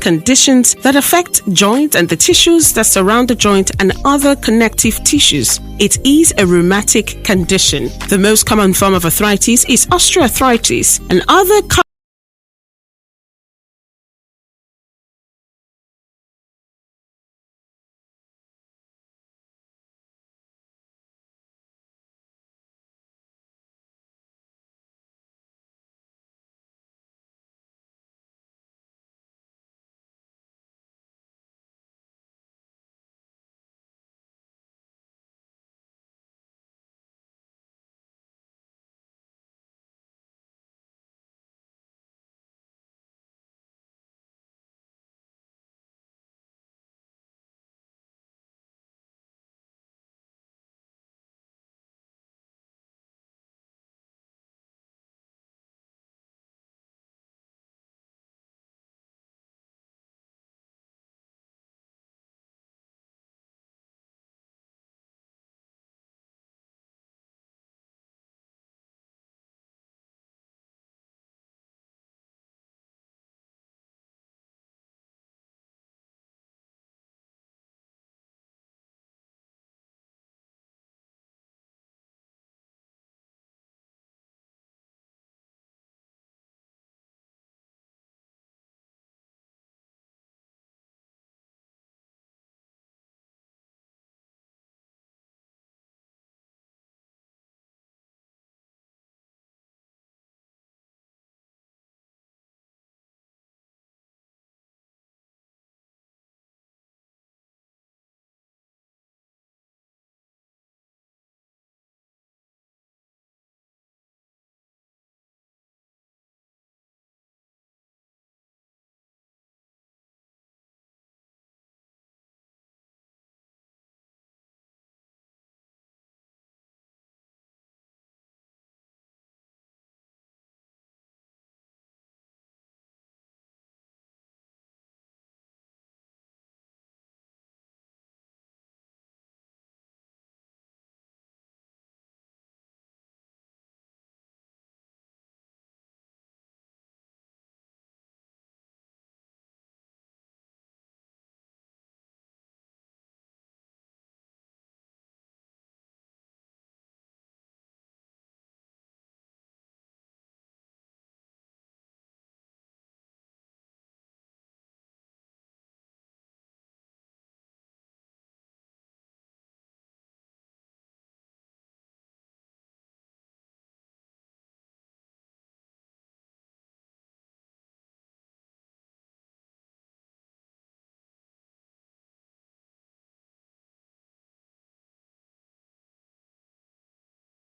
conditions that affect joints and the tissues that surround the joint and other connective tissues. It is a rheumatic condition. The most common form of arthritis is osteoarthritis, and other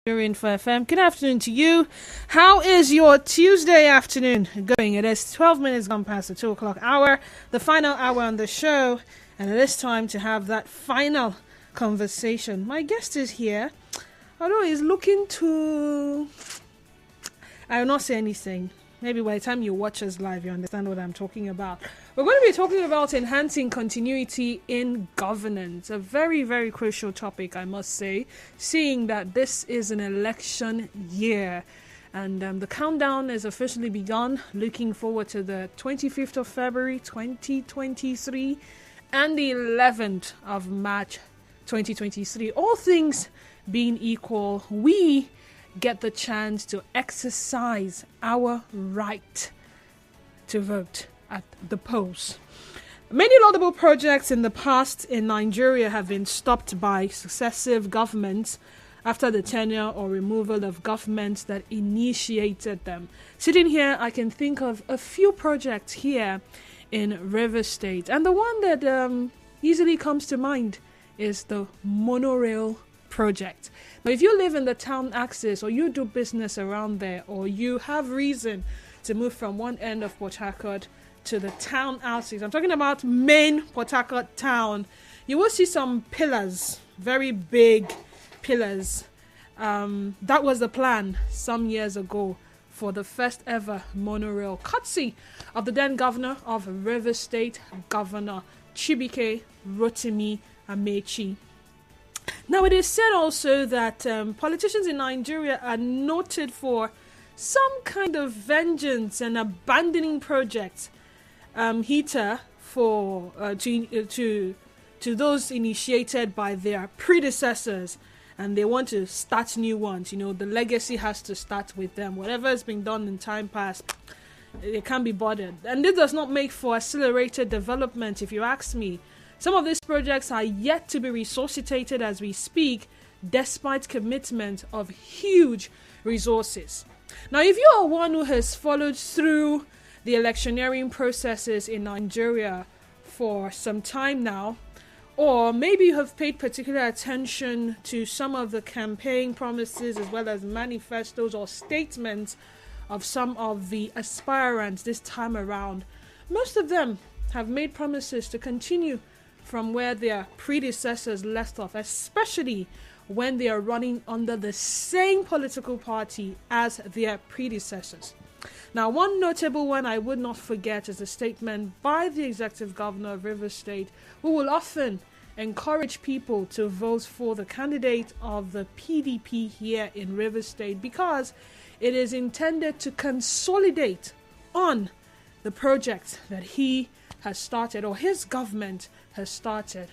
You're in for FM. Good afternoon to you. How is your Tuesday afternoon going? It is 12 minutes gone past the 2 o'clock hour, the final hour on the show, and it is time to have that final conversation. My guest is here, although he's looking to... I will not say anything. Maybe by the time you watch us live, you understand what I'm talking about. We're going to be talking about enhancing continuity in governance, a very, very crucial topic, I must say, seeing that this is an election year. And the countdown has officially begun, looking forward to the 25th of February 2023 and the 11th of March 2023. All things being equal, we get the chance to exercise our right to vote at the polls. Many laudable projects in the past in Nigeria have been stopped by successive governments after the tenure or removal of governments that initiated them. Sitting here, I can think of a few projects here in Rivers State, and the one that easily comes to mind is the monorail project. Now, if you live in the town axis, or you do business around there, or you have reason to move from one end of Port Harcourt to the town axis, I'm talking about main Port Harcourt town, you will see some pillars, very big pillars. That was the plan some years ago for the first ever monorail, courtesy of the then governor of Rivers State, Governor Chibike Rotimi Amechi. Now, it is said also that politicians in Nigeria are noted for some kind of vengeance and abandoning projects heater for to those initiated by their predecessors, and they want to start new ones. The legacy has to start with them. Whatever has been done in time past, they can't be bothered. And this does not make for accelerated development, if you ask me. Some of these projects are yet to be resuscitated as we speak, despite commitment of huge resources. Now, if you are one who has followed through the electioneering processes in Nigeria for some time now, or maybe you have paid particular attention to some of the campaign promises as well as manifestos or statements of some of the aspirants this time around, most of them have made promises to continue from where their predecessors left off, especially when they are running under the same political party as their predecessors. Now, one notable one I would not forget is a statement by the executive governor of Rivers State, who will often encourage people to vote for the candidate of the PDP here in Rivers State because it is intended to consolidate on the project that he has started or his government has started.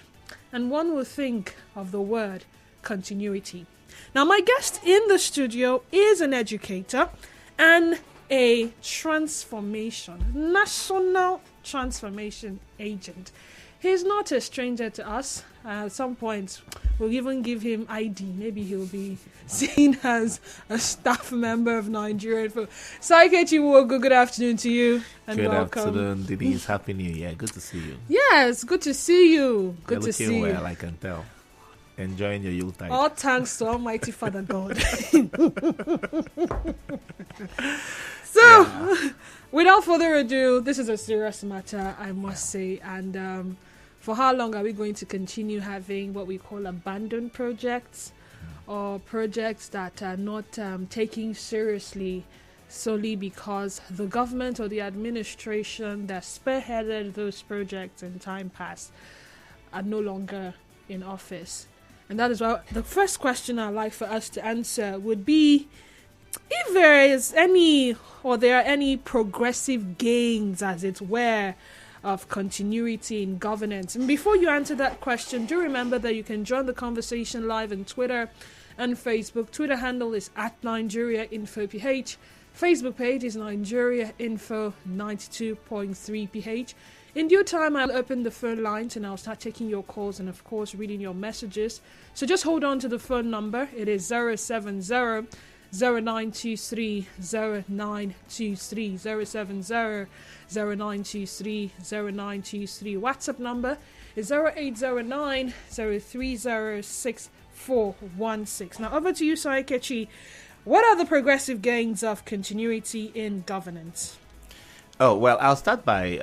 And one will think of the word continuity. Now, my guest in the studio is an educator and a national transformation agent. He's not a stranger to us. At some point, we'll even give him ID. Maybe he'll be seen as a staff member of Nigeria. Saike Chiwogo, good afternoon to you and welcome. Good afternoon, Denise. Happy New Year. Good to see you. Yes, good to see you. Good to see you. You're looking well, I can tell. Enjoying your youth time. All thanks to Almighty Father God. Without further ado, this is a serious matter, I must say. And for how long are we going to continue having what we call abandoned projects or projects that are not taken seriously solely because the government or the administration that spearheaded those projects in time past are no longer in office? And that is why the first question I'd like for us to answer would be if there are any progressive gains, as it were, of continuity in governance. And before you answer that question, do remember that you can join the conversation live on Twitter and Facebook. Twitter handle is @NigeriaInfoPH. Facebook page is Nigeria Info 92.3PH. In due time, I'll open the phone lines and I'll start taking your calls and, of course, reading your messages. So just hold on to the phone number. It is 070 0923 0923 070 0923 0923. WhatsApp number is 0809 030 6416. Now over to you, Saikechi. What are the progressive gains of continuity in governance? Oh, well, I'll start by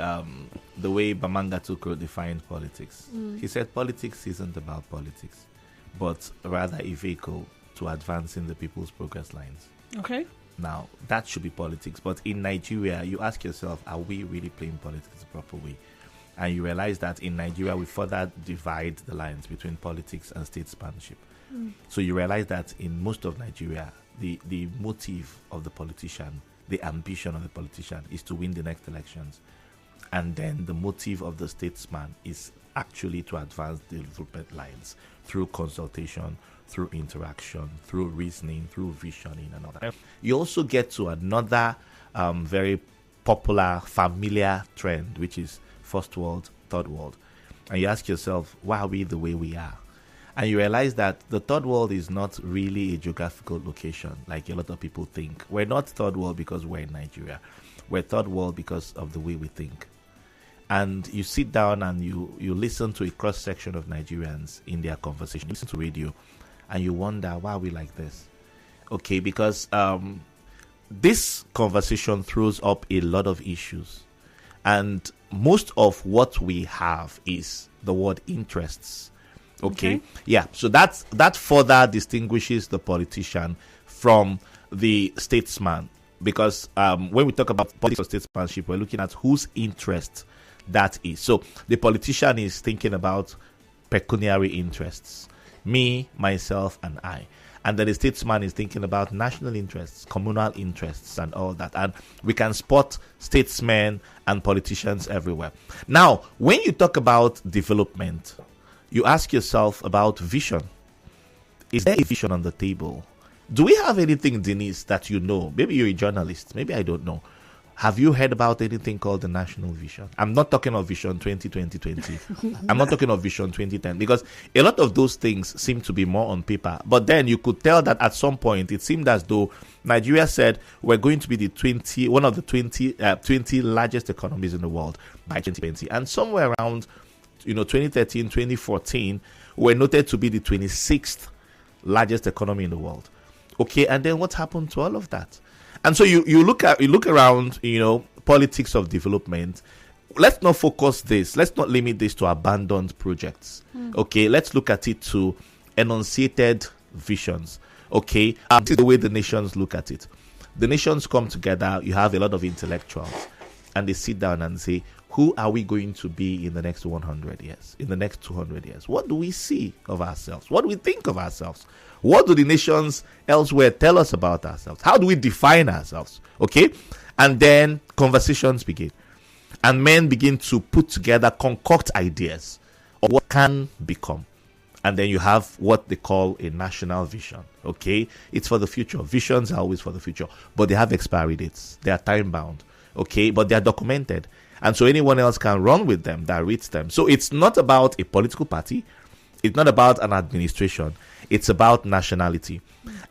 the way Bamanga Tukro defined politics. He said politics isn't about politics, but rather a vehicle to advancing the people's progress lines. Okay. Now, that should be politics. But in Nigeria, you ask yourself, are we really playing politics the proper way? And you realize that in Nigeria, we further divide the lines between politics and statesmanship. So you realize that in most of Nigeria, the motive of the politician, the ambition of the politician is to win the next elections. And then the motive of the statesman is actually to advance the development lines through consultation, through interaction, through reasoning, through visioning and all that. You also get to another very popular, familiar trend, which is first world, third world. And you ask yourself, why are we the way we are? And you realize that the third world is not really a geographical location like a lot of people think. We're not third world because we're in Nigeria. We're third world because of the way we think. And you sit down and you listen to a cross-section of Nigerians in their conversation. You listen to radio and you wonder, why are we like this? Okay, because this conversation throws up a lot of issues. And most of what we have is the word interests. Okay. Yeah. So that further distinguishes the politician from the statesman, because when we talk about politics or statesmanship, we're looking at whose interest that is. So the politician is thinking about pecuniary interests, me, myself, and I. And then the statesman is thinking about national interests, communal interests, and all that. And we can spot statesmen and politicians everywhere. Now, when you talk about development, you ask yourself about vision. Is there a vision on the table? Do we have anything, Denise, that you know? Maybe you're a journalist. Maybe I don't know. Have you heard about anything called the National Vision? I'm not talking of Vision 2020. I'm not talking of Vision 2010, because a lot of those things seem to be more on paper. But then you could tell that at some point it seemed as though Nigeria said we're going to be one of the 20 largest economies in the world by 2020. And somewhere around 2013, 2014, we're noted to be the 26th largest economy in the world. Okay, and then what happened to all of that? And so you look around, politics of development. Let's not focus this. Let's not limit this to abandoned projects. Okay, let's look at it to enunciated visions. Okay, this is the way the nations look at it. The nations come together. You have a lot of intellectuals, and they sit down and say, who are we going to be in the next 100 years, in the next 200 years? What do we see of ourselves? What do we think of ourselves? What do the nations elsewhere tell us about ourselves? How do we define ourselves? Okay? And then conversations begin. And men begin to put together, concoct ideas of what can become. And then you have what they call a national vision. Okay? It's for the future. Visions are always for the future. But they have expiry dates. They are time bound. Okay? But they are documented. And so anyone else can run with them that reads them. So it's not about a political party. It's not about an administration. It's about nationality.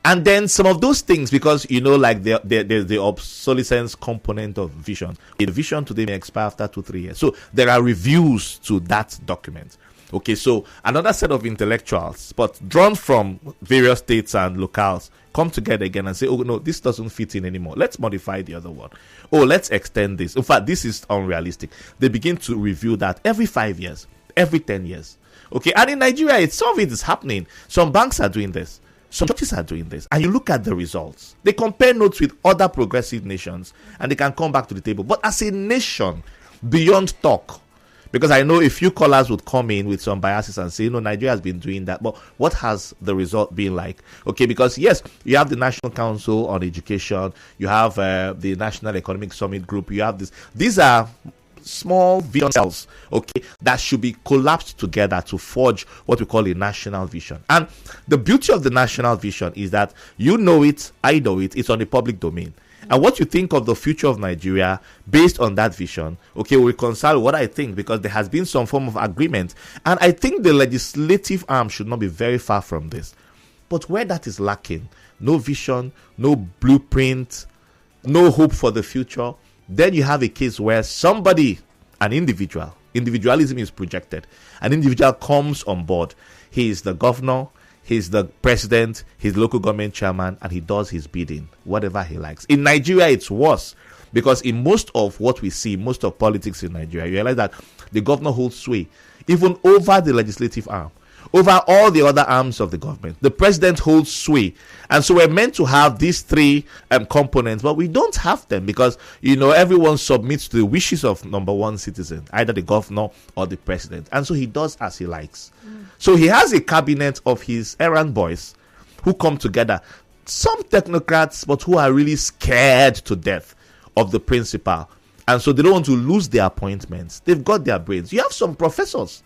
And then some of those things, because, like there's the obsolescence component of vision. A vision today may expire after 2-3 years. So there are reviews to that document. Okay, so another set of intellectuals, but drawn from various states and locales, come together again and say, oh, no, this doesn't fit in anymore. Let's modify the other one. Oh, let's extend this. In fact, this is unrealistic. They begin to review that every 5 years, every 10 years. Okay, and in Nigeria, some of it is happening. Some banks are doing this. Some churches are doing this. And you look at the results. They compare notes with other progressive nations, and they can come back to the table. But as a nation, beyond talk, because I know a few callers would come in with some biases and say, Nigeria has been doing that. But what has the result been like? Okay, because yes, you have the National Council on Education. You have the National Economic Summit Group. You have this. These are small vision cells, okay, that should be collapsed together to forge what we call a national vision. And the beauty of the national vision is that you know it, I know it, it's on the public domain. And what you think of the future of Nigeria based on that vision, okay, will reconcile what I think, because there has been some form of agreement. And I think the legislative arm should not be very far from this. But where that is lacking, no vision, no blueprint, no hope for the future, then you have a case where somebody, an individualism is projected. An individual comes on board. He is the governor, he's the president, he's the local government chairman, and he does his bidding, whatever he likes. In Nigeria, it's worse, because in most of what we see, most of politics in Nigeria, you realize that the governor holds sway, even over the legislative arm, over all the other arms of the government. The president holds sway. And so we're meant to have these three components, but we don't have them, because, everyone submits to the wishes of number one citizen, either the governor or the president. And so he does as he likes. So he has a cabinet of his errand boys who come together, some technocrats, but who are really scared to death of the principal. And so they don't want to lose their appointments. They've got their brains. You have some professors.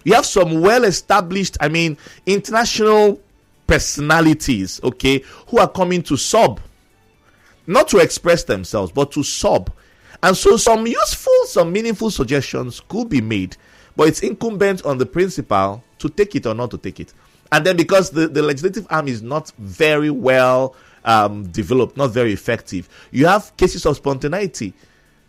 You have some well-established, international personalities, okay, who are coming to sub. Not to express themselves, but to sub. And so some useful, some meaningful suggestions could be made, but it's incumbent on the principal to take it or not to take it. And then because the legislative arm is not very well developed, not very effective, you have cases of spontaneity,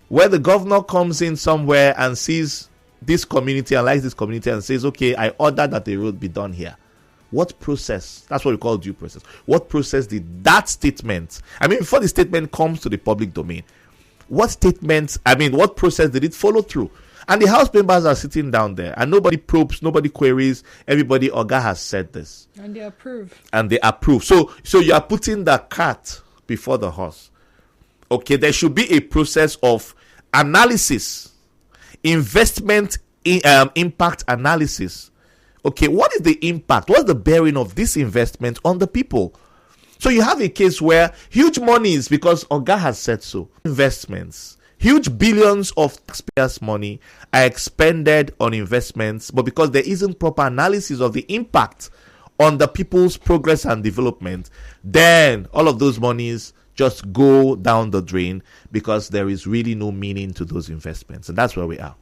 where the governor comes in somewhere and sees this community and likes this community and says, okay, I order that the road be done here. What process? That's what we call due process. What process did that statement, before the statement comes to the public domain, what process did it follow through? And the House members are sitting down there, and nobody probes, nobody queries, everybody, Oga has said this. And they approve. So you are putting the cart before the horse. Okay, there should be a process of analysis, investment impact analysis, Okay, what is the impact? What's the bearing of this investment on the people? So you have a case where huge monies, because Oga has said so, investments, huge billions of taxpayers' money are expended on investments, but because there isn't proper analysis of the impact on the people's progress and development, then all of those monies just go down the drain because there is really no meaning to those investments. And that's where we are.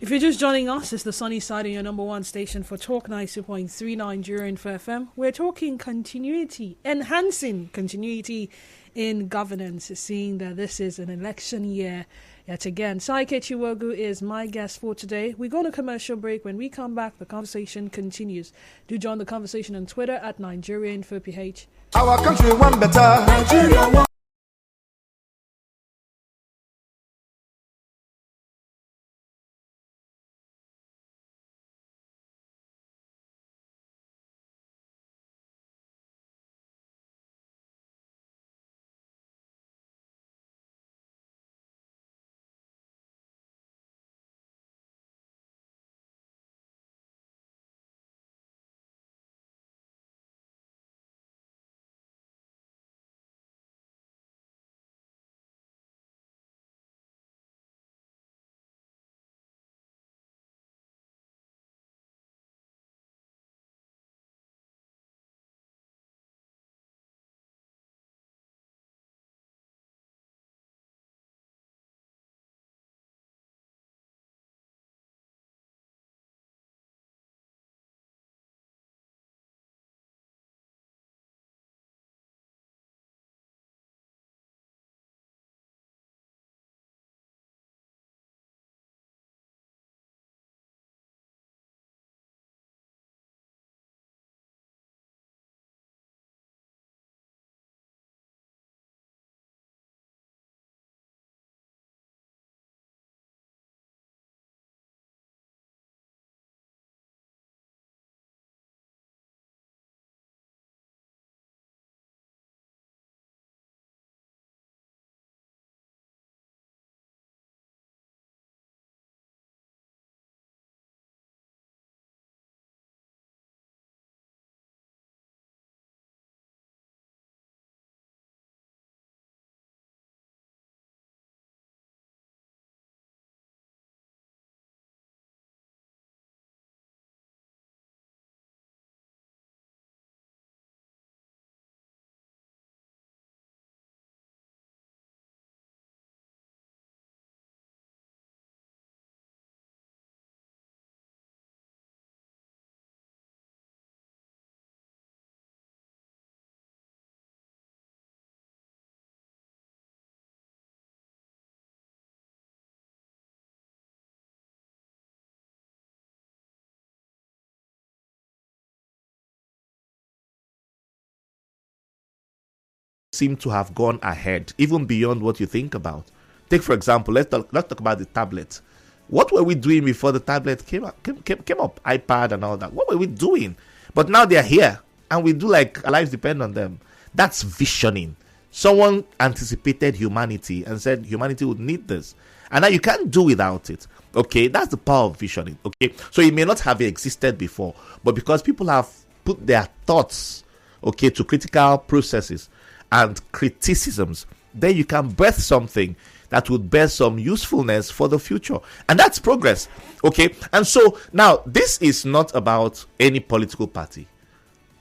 If you're just joining us, it's the Sunny Side on your number one station for Talk 92.3 Nigerian for FM. We're talking continuity, enhancing continuity in governance, seeing that this is an election year yet again. Saike Chiwogu is my guest for today. We go on a commercial break. When we come back, the conversation continues. Do join the conversation on Twitter at NigeriaInfoPH. Our country one better. Nigeria one. Seem to have gone ahead, even beyond what you think about. Take, for example, let's talk about the tablet. What were we doing before the tablet came up? iPad and all that. What were we doing? But now they're here, and we do like our lives depend on them. That's visioning. Someone anticipated humanity and said humanity would need this, and now you can't do without it. Okay, that's the power of visioning. Okay, so it may not have existed before, but because people have put their thoughts, okay, to critical processes and criticisms, then you can birth something that would bear some usefulness for the future, and that's progress. Okay, and so now this is not about any political party.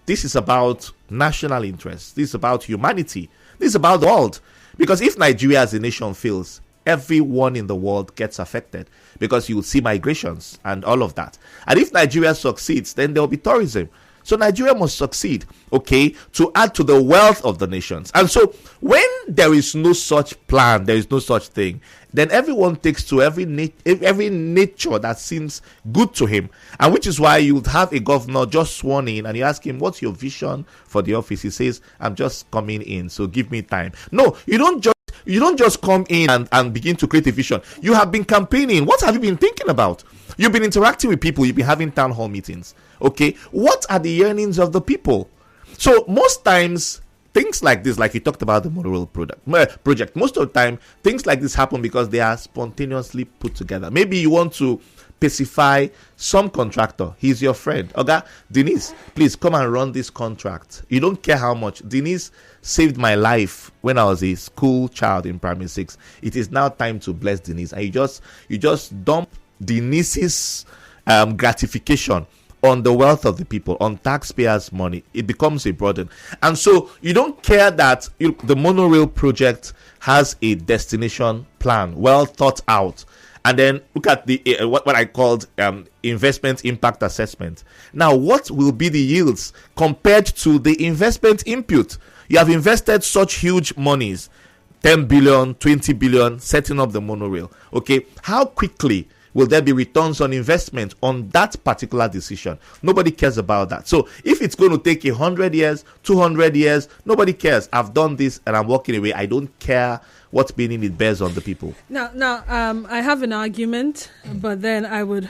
This is about national interest. This is about humanity. This is about the world. Because if Nigeria as a nation fails, everyone in the world gets affected, because you will see migrations and all of that. And if Nigeria succeeds, then there will be tourism. So Nigeria must succeed, okay, to add to the wealth of the nations. And so when there is no such plan, there is no such thing, then everyone takes to every nature that seems good to him. And which is why you would have a governor just sworn in, and you ask him, what's your vision for the office? He says, I'm just coming in, so give me time. No, you don't just come in and begin to create a vision. You have been campaigning. What have you been thinking about? You've been interacting with people. You've been having town hall meetings. Okay, what are the yearnings of the people? So most times, things like this, like you talked about the monorail project, most of the time, things like this happen because they are spontaneously put together. Maybe you want to specify some contractor. He's your friend. Okay, Denise, please come and run this contract. You don't care how much. Denise saved my life when I was a school child in primary 6. It is now time to bless Denise. And you just dump Denise's gratification on the wealth of the people, on taxpayers' money. It becomes a burden. And so you don't care that the monorail project has a destination plan, well thought out. And then look at the what I called investment impact assessment. Now, what will be the yields compared to the investment input? You have invested such huge monies, 10 billion, 20 billion, setting up the monorail. Okay, how quickly will there be returns on investment on that particular decision? Nobody cares about that. So if it's going to take 100 years, 200 years, nobody cares. I've done this and I'm walking away. I don't care what meaning it bears on the people. Now, I have an argument, but then I would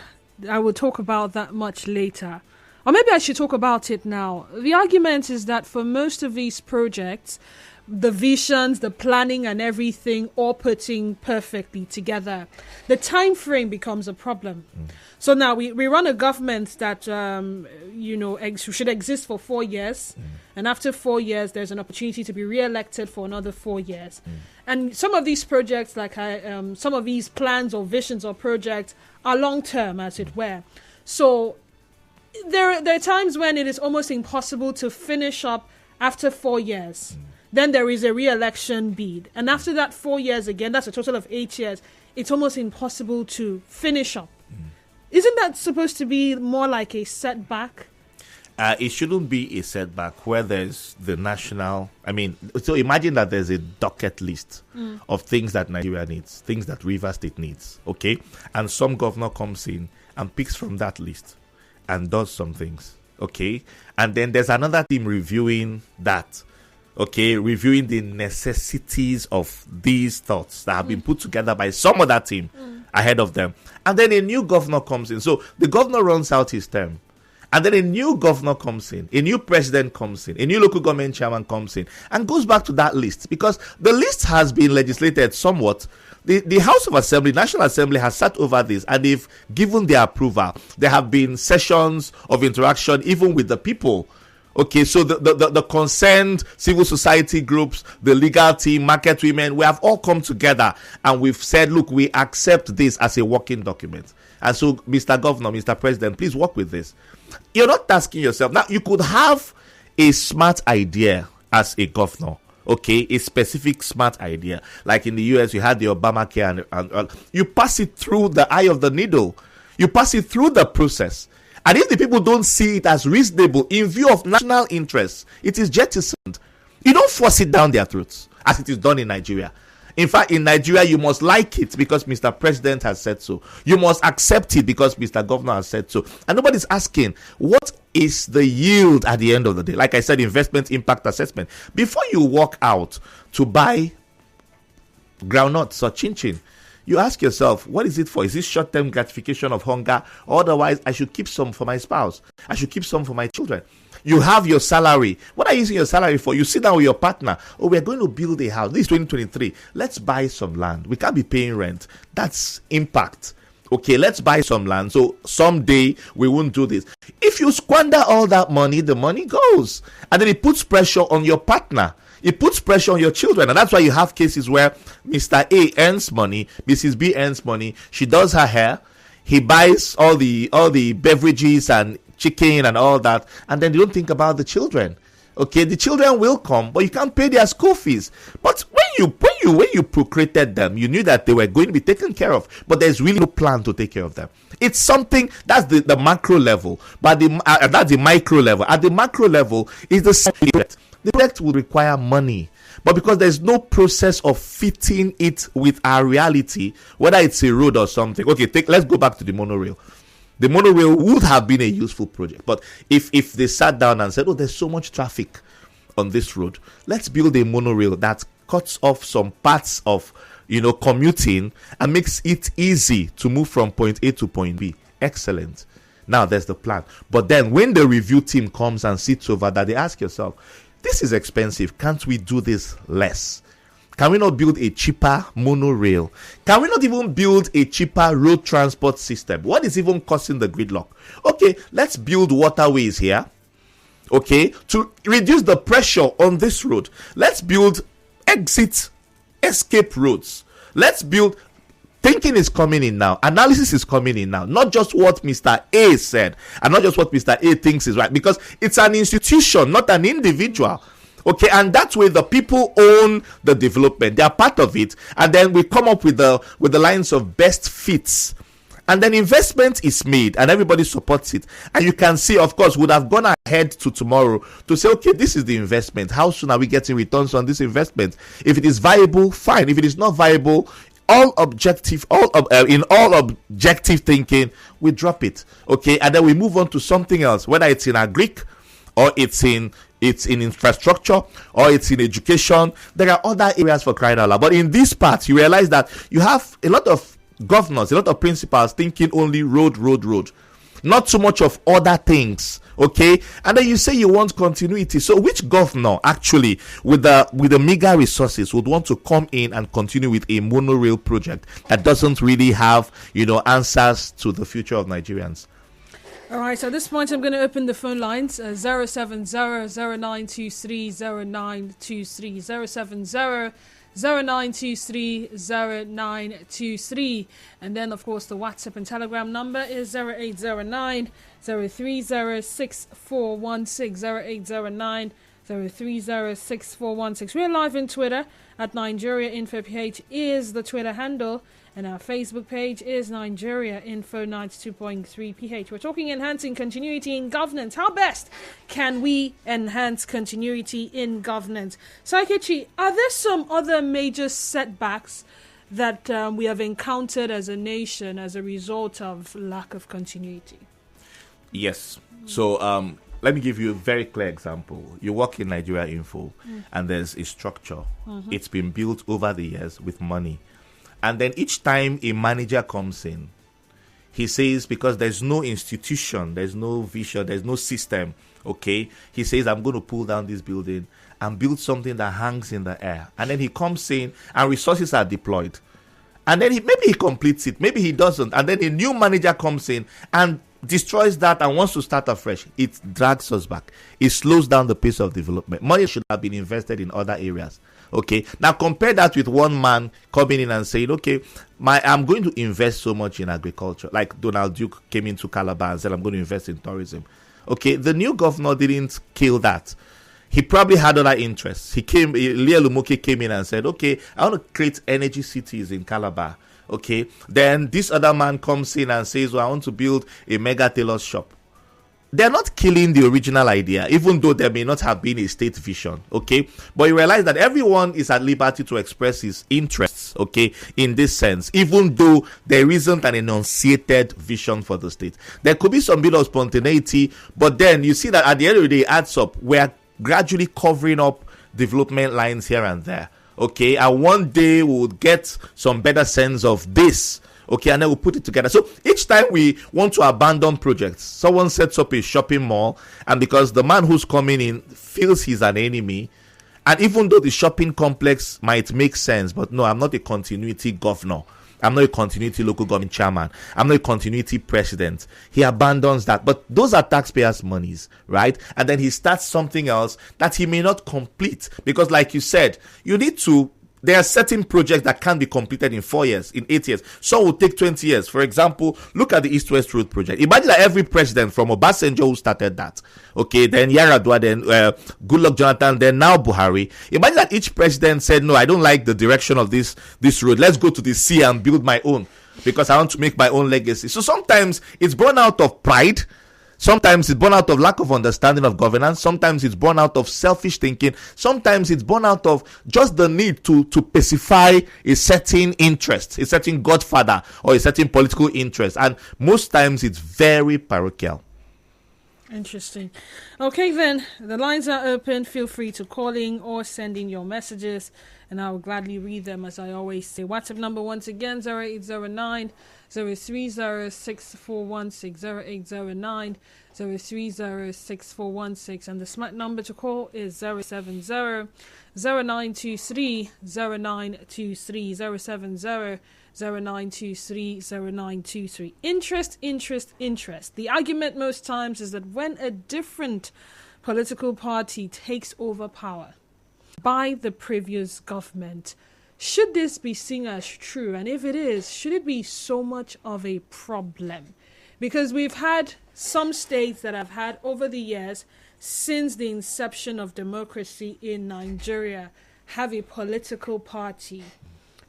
talk about that much later. Or maybe I should talk about it now. The argument is that for most of these projects, the visions, the planning and everything all putting perfectly together, the time frame becomes a problem. So now we run a government that should exist for 4 years, and after 4 years there's an opportunity to be re-elected for another 4 years. And some of these projects, like some of these plans or visions or projects, are long term, as it were. So there are times when it is almost impossible to finish up after 4 years. Then there is a re-election bid. And after that 4 years again, that's a total of 8 years, it's almost impossible to finish up. Isn't that supposed to be more like a setback? It shouldn't be a setback where there's the national... so imagine that there's a docket list of things that Nigeria needs, things that Rivers State needs, okay? And some governor comes in and picks from that list and does some things, okay? And then there's another team reviewing that, okay, reviewing the necessities of these thoughts that have been put together by some other team ahead of them. And then a new governor comes in. So the governor runs out his term. And then a new governor comes in, a new president comes in, a new local government chairman comes in, and goes back to that list. Because the list has been legislated somewhat. The House of Assembly, National Assembly, has sat over this and they've given their approval. There have been sessions of interaction even with the people. Okay, so the concerned civil society groups, the legal team, market women, we have all come together and we've said, look, we accept this as a working document. And so, Mr. Governor, Mr. President, please work with this. You're not asking yourself. Now, you could have a smart idea as a governor. Okay, a specific smart idea. Like in the US, you had the Obamacare and you pass it through the eye of the needle. You pass it through the process. And if the people don't see it as reasonable in view of national interests, it is jettisoned. You don't force it down their throats as it is done in Nigeria. In fact, in Nigeria, you must like it because Mr. President has said so. You must accept it because Mr. Governor has said so. And nobody's asking, what is the yield at the end of the day? Like I said, investment impact assessment. Before you walk out to buy groundnuts or chin-chin, you ask yourself, what is it for? Is this short-term gratification of hunger? Or otherwise, I should keep some for my spouse. I should keep some for my children. You have your salary. What are you using your salary for? You sit down with your partner. Oh, we're going to build a house. This is 2023. Let's buy some land. We can't be paying rent. That's impact. Okay, let's buy some land. So someday we won't do this. If you squander all that money, the money goes. And then it puts pressure on your partner. It puts pressure on your children. And that's why you have cases where Mr. A earns money, Mrs. B earns money. She does her hair. He buys all the beverages and chicken and all that, and then they don't think about the children. Okay, the children will come, but you can't pay their school fees. But when you procreated them, you knew that they were going to be taken care of, but there's really no plan to take care of them. It's something that's the macro level, but that's the micro level. At the macro level is the project. The project will require money, but because there's no process of fitting it with our reality, whether it's a road or something. Okay, let's go back to the monorail. The monorail would have been a useful project, but if they sat down and said, oh, there's so much traffic on this road, let's build a monorail that cuts off some parts of commuting and makes it easy to move from point A to point B. Excellent. Now there's the plan. But then when the review team comes and sits over that, they ask yourself, this is expensive. Can't we do this less? Can we not build a cheaper monorail? Can we not even build a cheaper road transport system? What is even causing the gridlock? Okay, let's build waterways here. Okay, to reduce the pressure on this road. Let's build escape roads. Let's build. Thinking is coming in now. Analysis is coming in now. Not just what Mr. A said, and not just what Mr. A thinks is right, because it's an institution, not an individual. Okay, and that way the people own the development. They are part of it, and then we come up with the lines of best fits. And then investment is made and everybody supports it. And you can see, of course, would have gone ahead to tomorrow to say, okay, this is the investment. How soon are we getting returns on this investment? If it is viable, fine. If it is not viable, in all objective thinking, we drop it. Okay, and then we move on to something else, whether it's in agric or it's in infrastructure or it's in education. There are other areas for crying out loud. But in this part, you realize that you have a lot of governors, a lot of principals thinking only road, not too much of other things. Okay, and then you say you want continuity. So which governor actually with the meager resources would want to come in and continue with a monorail project that doesn't really have answers to the future of Nigerians? All right, so at this point, I'm going to open the phone lines, 070-0923-0923, 090-0923-0923. And then, of course, the WhatsApp and Telegram number is 0809-030-6416, 0809-030-6416. We're live on Twitter at Nigeria Info PH is the Twitter handle. And our Facebook page is Nigeria Info 92.3 PH. We're talking enhancing continuity in governance. How best can we enhance continuity in governance? Saikechi, are there some other major setbacks that we have encountered as a nation as a result of lack of continuity? Yes. So let me give you a very clear example. You work in Nigeria Info and there's a structure. It's been built over the years with money. And then each time a manager comes in, he says, because there's no institution, there's no vision, there's no system, okay? He says, I'm going to pull down this building and build something that hangs in the air. And then he comes in and resources are deployed. And then maybe he completes it, maybe he doesn't. And then a new manager comes in and destroys that and wants to start afresh. It drags us back. It slows down the pace of development. Money should have been invested in other areas. Okay, now compare that with one man coming in and saying, okay, I'm going to invest so much in agriculture. Like Donald Duke came into Calabar and said, I'm going to invest in tourism. Okay, the new governor didn't kill that. He probably had other interests. Leah Lumoke came in and said, okay, I want to create energy cities in Calabar. Okay, then this other man comes in and says, well, I want to build a mega tailor shop. They're not killing the original idea, even though there may not have been a state vision, okay? But you realize that everyone is at liberty to express his interests, okay, in this sense, even though there isn't an enunciated vision for the state. There could be some bit of spontaneity, but then you see that at the end of the day, it adds up. We're gradually covering up development lines here and there, okay? And one day we'll get some better sense of this. Okay, and then we'll put it together. So each time we want to abandon projects, someone sets up a shopping mall, and because the man who's coming in feels he's an enemy, and even though the shopping complex might make sense, but no, I'm not a continuity governor. I'm not a continuity local government chairman. I'm not a continuity president. He abandons that. But those are taxpayers' monies, right? And then he starts something else that he may not complete. Because like you said, there are certain projects that can be completed in 4 years, in 8 years. Some will take 20 years. For example, look at the East-West Road project. Imagine that every president from Obasanjo who started that, okay, then Yar'Adua, then Goodluck Jonathan, then now Buhari. Imagine that each president said, no, I don't like the direction of this road. Let's go to the sea and build my own because I want to make my own legacy. So sometimes it's born out of pride. Sometimes it's born out of lack of understanding of governance. Sometimes it's born out of selfish thinking. Sometimes it's born out of just the need to pacify a certain interest, a certain godfather or a certain political interest. And most times it's very parochial. Interesting. Okay, then the lines are open. Feel free to call in or send in your messages. and I will gladly read them, as I always say. WhatsApp number once again, 0809 030 6416, 0809 030 6416, and the smart number to call is 070 0923 0923, 070 0923 0923. Interest. The argument most times is that when a different political party takes over power by the previous government, should this be seen as true? And if it is, should it be so much of a problem? Because we've had some states that have had over the years, since the inception of democracy in Nigeria, have a political party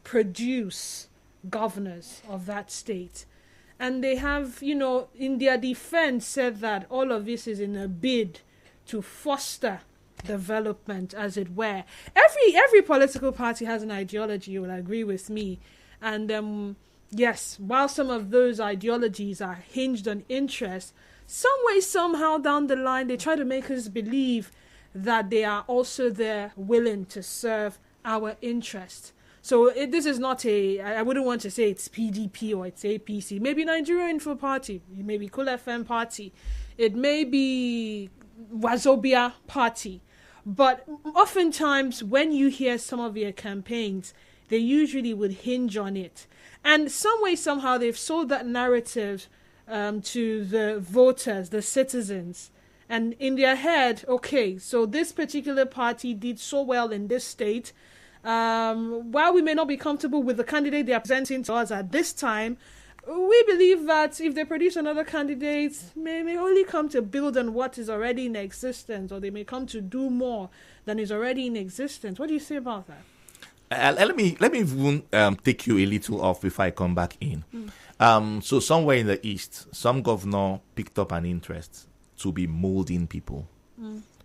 produce governors of that state. And they have, in their defense said that all of this is in a bid to foster development, as it were. Every political party has an ideology, you will agree with me. And yes, while some of those ideologies are hinged on interest, some way, somehow down the line, they try to make us believe that they are also there willing to serve our interest. So this is not I wouldn't want to say it's PDP or it's APC. Maybe Nigeria Info Party, it may be Cool FM Party, it may be Wazobia Party. But oftentimes when you hear some of their campaigns, they usually would hinge on it. And some way, somehow, they've sold that narrative to the voters, the citizens. And in their head, okay, so this particular party did so well in this state. While we may not be comfortable with the candidate they are presenting to us at this time, we believe that if they produce another candidate, may only come to build on what is already in existence, or they may come to do more than is already in existence. What do you say about that? Let me even take you a little off before I come back in. So somewhere in the east, some governor picked up an interest to be molding people.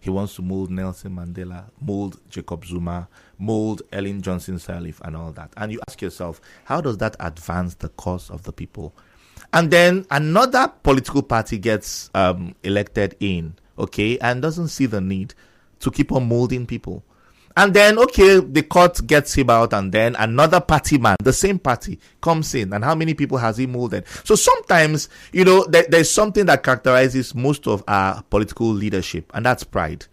He wants to mold Nelson Mandela, mold Jacob Zuma, mold Ellen Johnson Sirleaf and all that. And you ask yourself, how does that advance the cause of the people? And then another political party gets elected in, okay, and doesn't see the need to keep on molding people. And then, okay, the court gets him out, and then another party man, the same party, comes in. And how many people has he molded? So sometimes, there's something that characterizes most of our political leadership, and that's pride.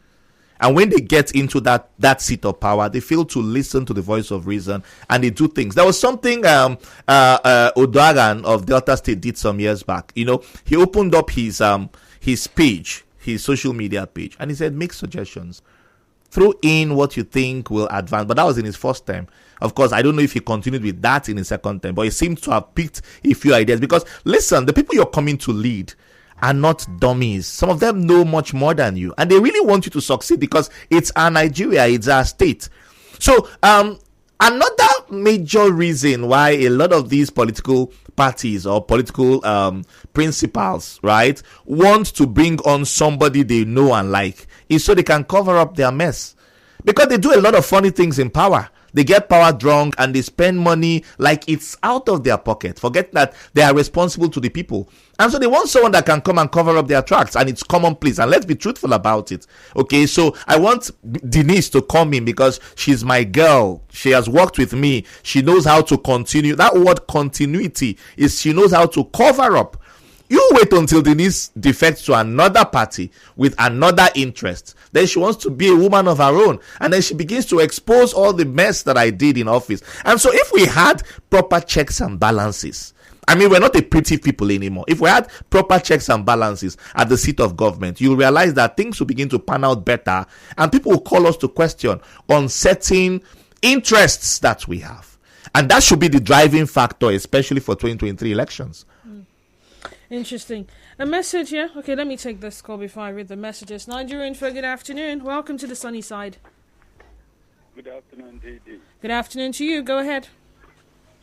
And when they get into that seat of power, they fail to listen to the voice of reason, and they do things. There was something Odoaran of Delta State did some years back. He opened up his page, his social media page, and he said, make suggestions. Throw in what you think will advance. But that was in his first term. Of course, I don't know if he continued with that in his second term, but he seems to have picked a few ideas. Because, listen, the people you're coming to lead are not dummies. Some of them know much more than you. And they really want you to succeed because it's our Nigeria, it's our state. So, another major reason why a lot of these political parties or political principals, right, want to bring on somebody they know and like is so they can cover up their mess. Because they do a lot of funny things in power. They get power drunk and they spend money like it's out of their pocket. Forget that they are responsible to the people. And so they want someone that can come and cover up their tracks, and it's commonplace. And let's be truthful about it. Okay, so I want Denise to come in because she's my girl. She has worked with me. She knows how to continue. That word continuity is she knows how to cover up. You wait until Denise defects to another party with another interest. Then she wants to be a woman of her own. And then she begins to expose all the mess that I did in office. And so if we had proper checks and balances, I mean, we're not a pretty people anymore. If we had proper checks and balances at the seat of government, you'll realize that things will begin to pan out better. And people will call us to question on certain interests that we have. And that should be the driving factor, especially for 2023 elections. Interesting. A message here. Okay, let me take this call before I read the messages. Nigerian for good afternoon. Welcome to the sunny side. Good afternoon, JD. Good afternoon to you. Go ahead.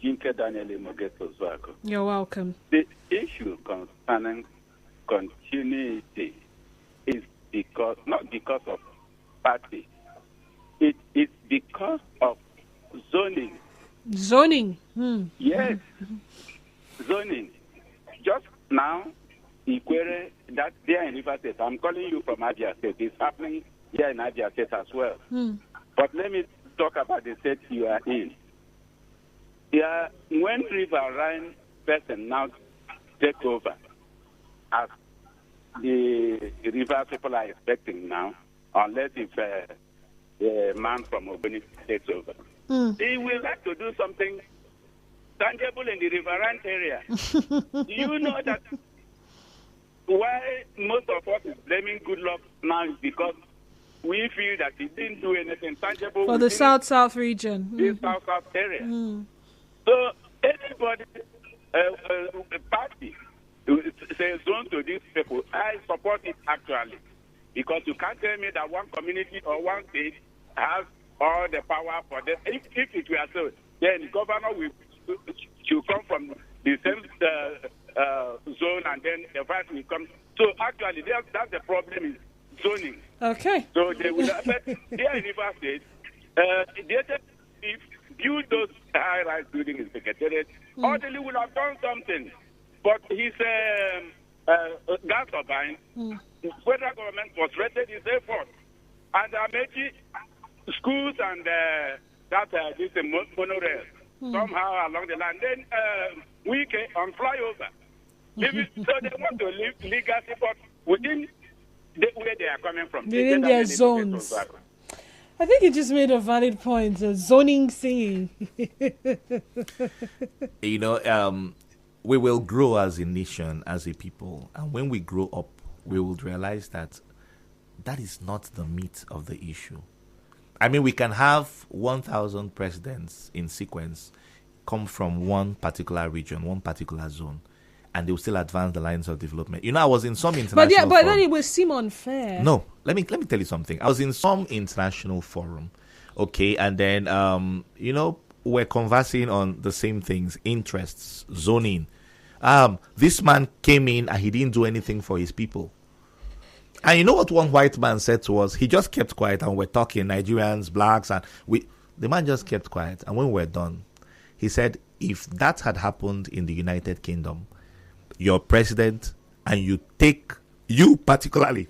You're welcome. The issue concerning continuity is not because of party. It is because of zoning. Zoning? Yes. Zoning. Just now, Ikwere, that there in River State, I'm calling you from Abia State. It's happening here in Abia State as well. But let me talk about the state you are in. Yeah, when Riverine person now take over, as the river people are expecting now, unless if the man from Obani takes over, he will have to do something tangible in the riverine area. You know that why most of us is blaming good luck now is because we feel that he didn't do anything tangible for the South region. This South area. So anybody, a party, says zone to these people, I support it actually. Because you can't tell me that one community or one state has all the power for this. If it were so, then the governor should come from the same zone and then the vice will come. So actually, that's the problem is zoning. Okay. So they will affect here in River State. If build those high-rise buildings in Secretariat, orderly would have done something. But his gas turbine, federal government frustrated his effort. And Amechi schools and this monorail somehow along the line. Then we came on flyover. So they want to live legacy, but within where they are coming from. Within their zones. I think you just made a valid point. Zoning thing. You know, we will grow as a nation, as a people. And when we grow up, we will realize that that is not the meat of the issue. I mean, we can have 1,000 presidents in sequence come from one particular region, one particular zone, and they will still advance the lines of development. You know, I was in some international but then it will seem unfair. No, let me tell you something. I was in some international forum, okay, and then you know, we're conversing on the same things, interests, zoning. This man came in and he didn't do anything for his people. And you know what one white man said to us? He just kept quiet, and we're talking Nigerians, blacks, and the man just kept quiet. And when we're done, he said, if that had happened in the United Kingdom, your president and you particularly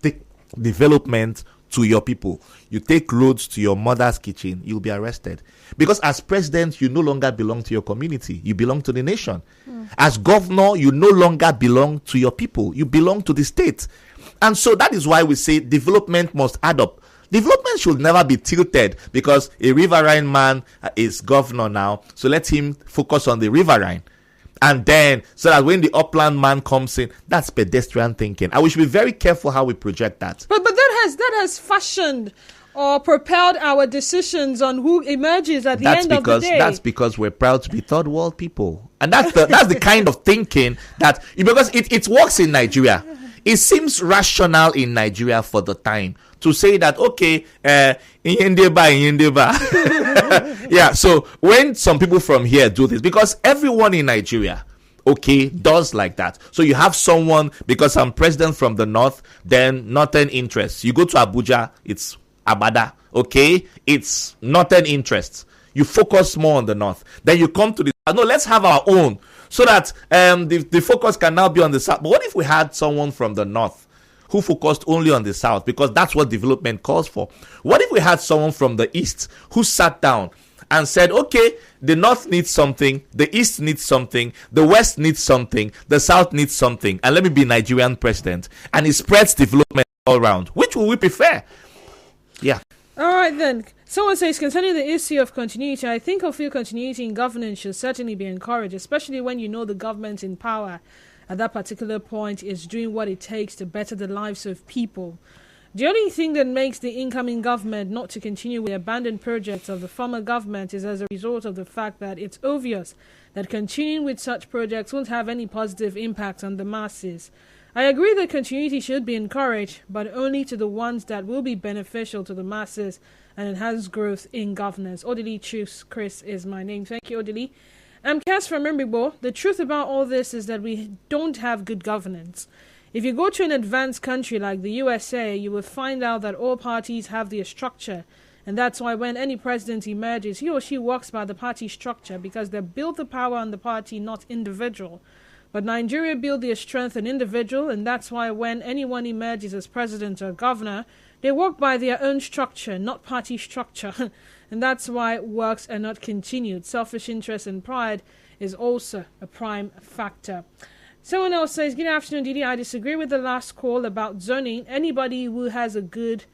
take development to your people, you take roads to your mother's kitchen, you'll be arrested. Because as president, you no longer belong to your community, you belong to the nation. As governor, you no longer belong to your people, you belong to the state. And so that is why we say development must add up. Development should never be tilted because a riverine man is governor now, so let him focus on the riverine. And then, so that when the upland man comes in, that's pedestrian thinking. And we should be very careful how we project that. But that has fashioned or propelled our decisions on who emerges at the end of the day. That's because we're proud to be third world people. And that's the kind of thinking that, because it works in Nigeria. It seems rational in Nigeria for the time to say that, okay, yeah, so when some people from here do this, because everyone in Nigeria, okay, does like that. So you have someone, because I'm president from the north, then northern interests. You go to Abuja, it's Abada, okay? It's northern interests. You focus more on the north. Then you come to the no, let's have our own, so that the focus can now be on the south. But what if we had someone from the north who focused only on the south, because that's what development calls for? What if we had someone from the east who sat down and said, okay, the north needs something, the east needs something, the west needs something, the south needs something, and let me be Nigerian president, and it spreads development all around? Which will we prefer? Yeah. All right, then. Someone says, concerning the issue of continuity, I think or feel continuity in governance should certainly be encouraged, especially when you know the government in power at that particular point is doing what it takes to better the lives of people. The only thing that makes the incoming government not to continue with the abandoned projects of the former government is as a result of the fact that it's obvious that continuing with such projects won't have any positive impact on the masses. I agree that continuity should be encouraged, but only to the ones that will be beneficial to the masses and enhance growth in governance. Odili Chiefs Chris is my name. Thank you, Odili. Cass from Mrimbo. The truth about all this is that we don't have good governance. If you go to an advanced country like the USA, you will find out that all parties have their structure. And that's why when any president emerges, he or she works by the party structure, because they build the power on the party, not individual. But Nigeria built their strength on individual, and that's why when anyone emerges as president or governor, they work by their own structure, not party structure. and that's why works are not continued. Selfish interest and pride is also a prime factor. Someone else says, good afternoon, Didi. I disagree with the last call about zoning. Anybody who has a good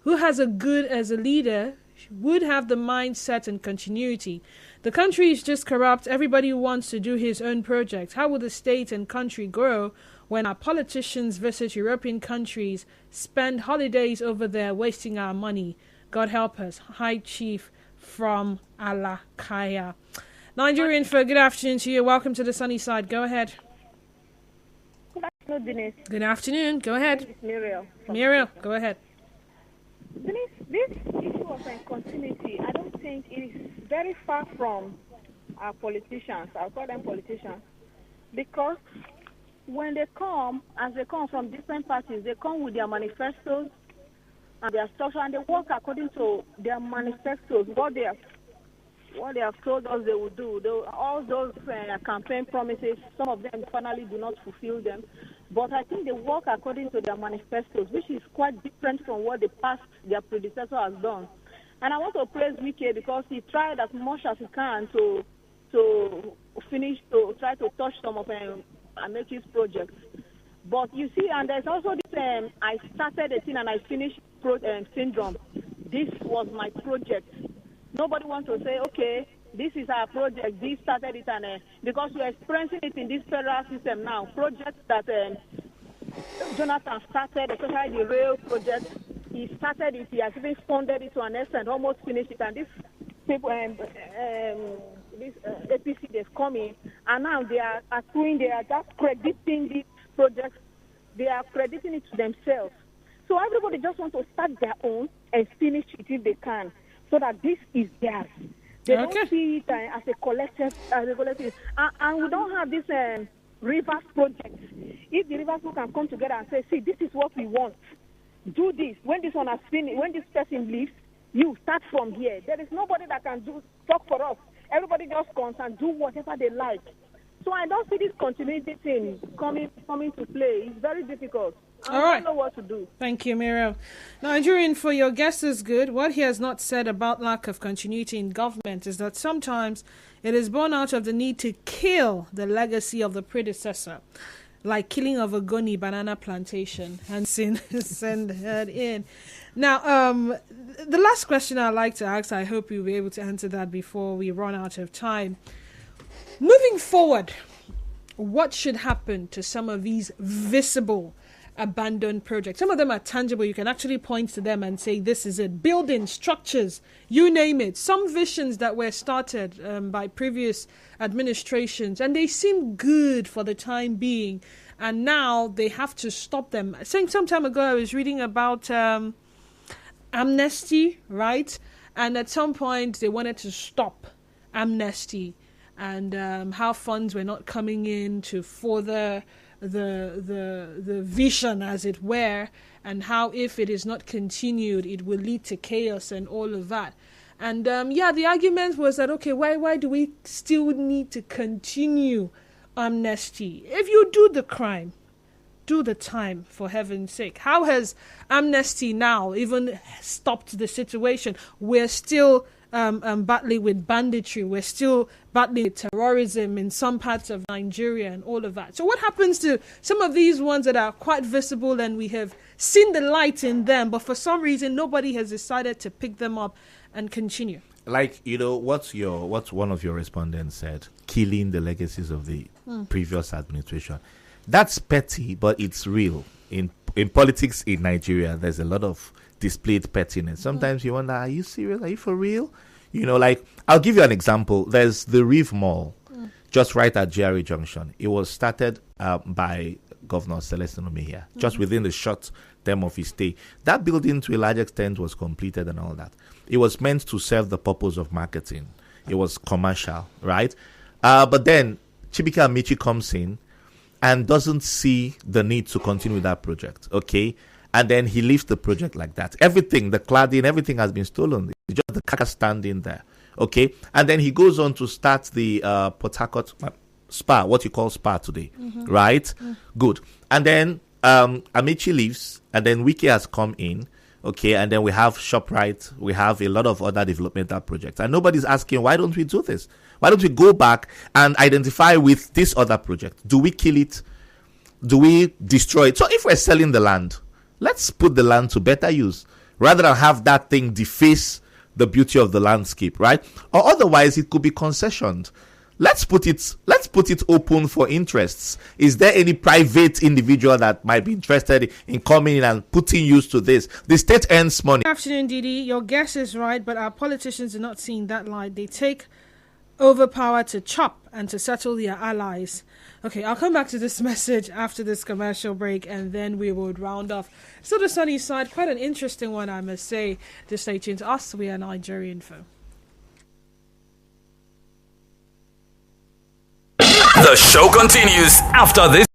as a leader would have the mindset and continuity. The country is just corrupt. Everybody wants to do his own project. How will the state and country grow when our politicians visit European countries, spend holidays over there, wasting our money? God help us. High Chief from Alakaya. Nigerian for good afternoon to you. Welcome to the sunny side. Go ahead. Good afternoon, Denise. Good afternoon. Go ahead. It's Muriel. Muriel, go ahead. Denise, this issue of continuity, I don't think it is very far from our politicians. I'll call them politicians. Because when they come, as they come from different parties, they come with their manifestos and their structure, and they work according to their manifestos, what they have told us they will do. All those campaign promises, some of them finally do not fulfill them. But I think they work according to their manifestos, which is quite different from what their predecessor has done. And I want to praise Wike because he tried as much as he can to try to touch some of Amechi's projects. But you see, and there's also this, I started a thing and I finished syndrome. This was my project. Nobody wants to say, okay, this is our project, this started it, and because we're experiencing it in this federal system now, projects that Jonathan started, especially the rail project, he started it, he has even funded it to an extent, almost finished it, and these people, this APC, they've come in, and now they are just crediting these projects, they are crediting it to themselves. So everybody just wants to start their own and finish it if they can, so that this is theirs. They don't see it as a collective, and we don't have this reverse project. If the reverse can come together and say, see, this is what we want, do this. When this one has finished, when this person leaves, you start from here. There is nobody that can talk for us. Everybody just comes and do whatever they like. So I don't see this continuity thing coming to play. It's very difficult. I don't know what to do. Thank you, Miriam. Nigerian, for your guest is good. What he has not said about lack of continuity in government is that sometimes it is born out of the need to kill the legacy of the predecessor, like killing of a Goni banana plantation and send her in. Now, the last question I'd like to ask, I hope you'll be able to answer that before we run out of time. Moving forward, what should happen to some of these visible abandoned projects? Some of them are tangible. You can actually point to them and say, this is it. Buildings, structures, you name it. Some visions that were started by previous administrations, and they seem good for the time being, and now they have to stop them. I think some time ago I was reading about amnesty, right? And at some point they wanted to stop amnesty, and how funds were not coming in to further the vision, as it were, and how if it is not continued, it will lead to chaos and all of that. And the argument was that, okay, why do we still need to continue amnesty? If you do the crime, do the time, for heaven's sake. How has amnesty now even stopped the situation? We're still battling with banditry. We're still battling with terrorism in some parts of Nigeria and all of that. So what happens to some of these ones that are quite visible and we have seen the light in them, but for some reason nobody has decided to pick them up and continue? Like, what one of your respondents said, killing the legacies of the previous administration. That's petty, but it's real. In politics in Nigeria, there's a lot of displayed pettiness. Sometimes you wonder, are you serious? Are you for real? Like, I'll give you an example. There's the Reef Mall, just right at GRA Junction. It was started by Governor Celestine Omehia, just within the short term of his stay. That building, to a large extent, was completed and all that. It was meant to serve the purpose of marketing. It was commercial, right? But then Chibuike Amechi comes in and doesn't see the need to continue with that project, okay? And then he leaves the project like that. Everything, the cladding, everything has been stolen. It's just the carcass standing there, okay? And then he goes on to start the Port Harcourt Spa, what you call Spa today, right? Good. And then Amechi leaves, and then Wike has come in, Okay, and then we have ShopRite, we have a lot of other developmental projects. And nobody's asking, why don't we do this? Why don't we go back and identify with this other project? Do we kill it? Do we destroy it? So if we're selling the land, let's put the land to better use rather than have that thing deface the beauty of the landscape, right? Or otherwise it could be concessioned. Let's put it open for interests. Is there any private individual that might be interested in coming in and putting use to this? The state earns money. Good afternoon, Didi. Your guess is right, but our politicians are not seeing that light. They take over power to chop and to settle their allies. Okay, I'll come back to this message after this commercial break, and then we will round off. So the sunny side, quite an interesting one, I must say. Just stay tuned to us. We are Nigeria Info. The show continues after this.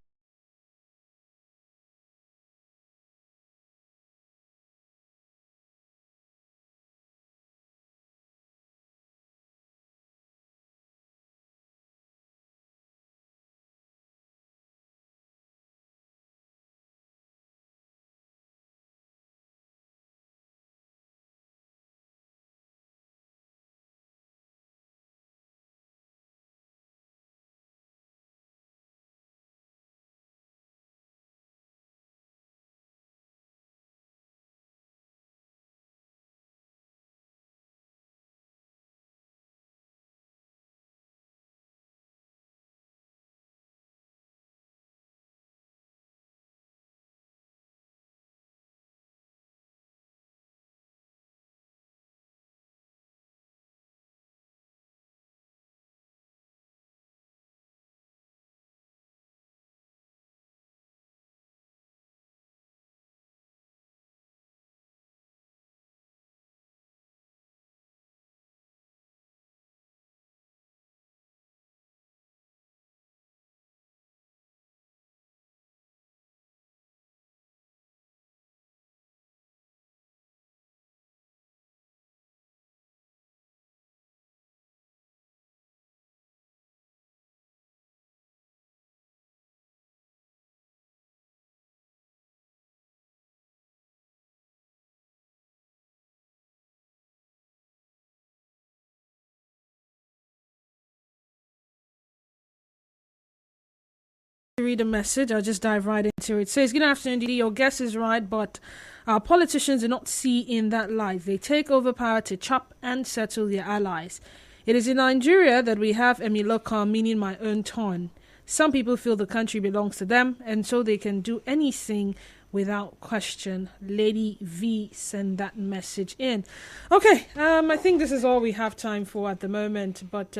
Read a message. I'll just dive right into it. It says, good afternoon, Didi. Your guess is right, but our politicians do not see in that light. They take over power to chop and settle their allies. It is in Nigeria that we have Emiloka, meaning my own turn. Some people feel the country belongs to them, and so they can do anything without question. Lady V send that message in. Okay, I think this is all we have time for at the moment, but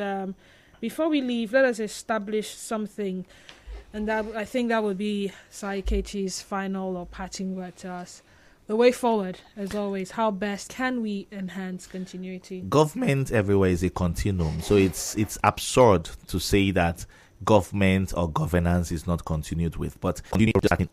before we leave, let us establish something. And that, I think that would be Saikechi's final or parting word to us. The way forward, as always, how best can we enhance continuity? Government everywhere is a continuum. So it's absurd to say that government or governance is not continued with, but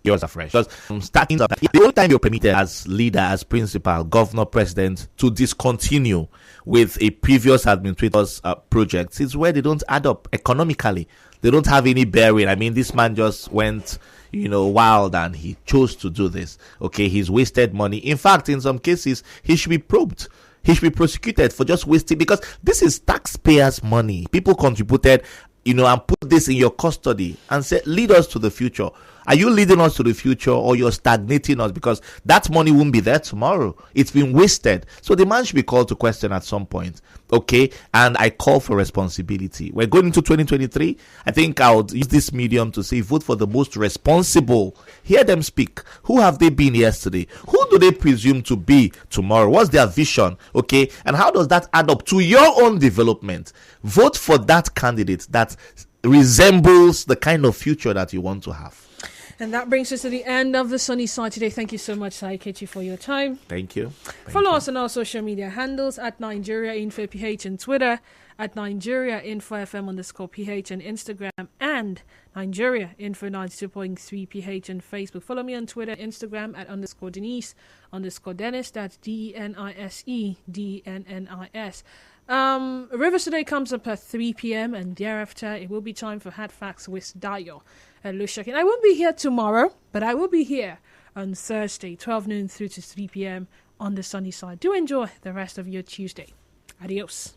yours afresh. Because starting up, the only time you're permitted as leader, as principal, governor, president to discontinue with a previous administrator's projects is where they don't add up economically. They don't have any bearing. I mean, this man just went, wild and he chose to do this. Okay, he's wasted money. In fact, in some cases, he should be probed. He should be prosecuted for just wasting, because this is taxpayers' money. People contributed, and put this in your custody and say, lead us to the future. Are you leading us to the future, or you're stagnating us? Because that money won't be there tomorrow. It's been wasted. So the man should be called to question at some point. Okay. And I call for responsibility. We're going into 2023. I think I would use this medium to say, vote for the most responsible. Hear them speak. Who have they been yesterday? Who do they presume to be tomorrow? What's their vision? Okay. And how does that add up to your own development? Vote for that candidate that resembles the kind of future that you want to have. And that brings us to the end of the Sunny Side today. Thank you so much, Saikechi, for your time. Thank you. Follow us on our social media handles at Nigeria Info PH on Twitter, at Nigeria Info FM _PH on Instagram, and Nigeria Info 92.3 PH on Facebook. Follow me on Twitter, Instagram at _Denise _Dennis. That's DENISE DNNIS. Rivers Today comes up at 3 p.m. and thereafter it will be time for Hard Facts with Dayo and Lushakin. I won't be here tomorrow, but I will be here on Thursday, 12 noon through to 3 p.m. on the sunny side. Do enjoy the rest of your Tuesday. Adios.